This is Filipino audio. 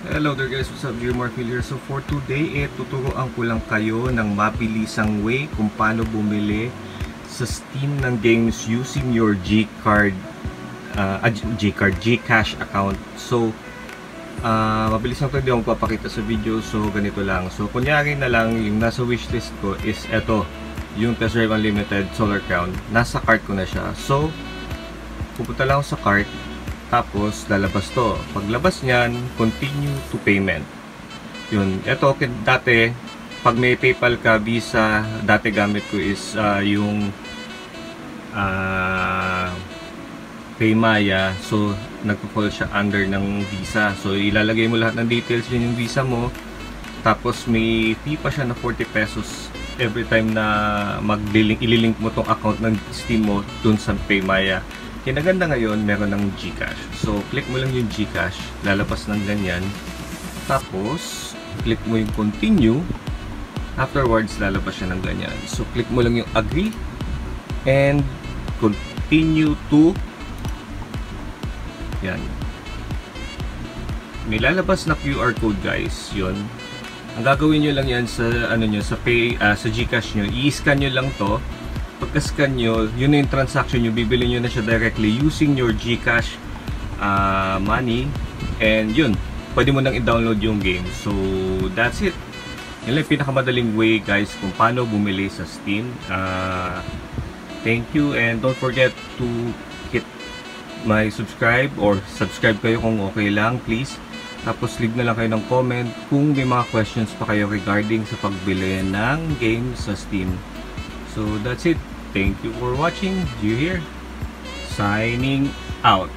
Hello there guys, what's up? Mark here. So for today, tuturuan ko lang kayo ng mabilisang way kung paano bumili sa Steam ng games using your Gcash account. So mabilis lang ito, hindi ako papakita sa video. So ganito lang. So kunyari na lang, yung nasa wishlist ko is eto, yung Test Drive Unlimited Solar Crown. Nasa cart ko na siya. So pupunta lang ako sa cart, tapos lalabas to. Paglabas niyan, continue to payment. Yun. Ito, dati, pag may PayPal ka, Visa, dati gamit ko is yung Paymaya. So, nagpo-fall siya under ng Visa. So, ilalagay mo lahat ng details yun yung Visa mo. Tapos, may fee pa siya na 40 pesos every time na ililink mo tong account ng Steam mo dun sa Paymaya. Kinaganda ngayon, meron ng Gcash. So, click mo lang yung Gcash, lalabas ng ganyan. Tapos, click mo yung continue. Afterwards, lalabas siya ng ganyan. So, click mo lang yung agree and continue to. Yan. May lalabas na QR code, guys. Yun. Ang gagawin nyo lang yan sa sa Gcash nyo. I-scan nyo lang to. Pagka-scan nyo, yun na yung transaction nyo, bibili nyo na siya directly using your Gcash money, and yun, pwede mo nang i-download yung game. So, that's it. Yun lang yung pinakamadaling way, guys, kung paano bumili sa Steam. Thank you, and don't forget to hit my subscribe kayo kung okay lang, please. Tapos, leave na lang kayo ng comment kung may mga questions pa kayo regarding sa pagbili ng game sa Steam. So, that's it. Thank you for watching. Do you hear? Signing out.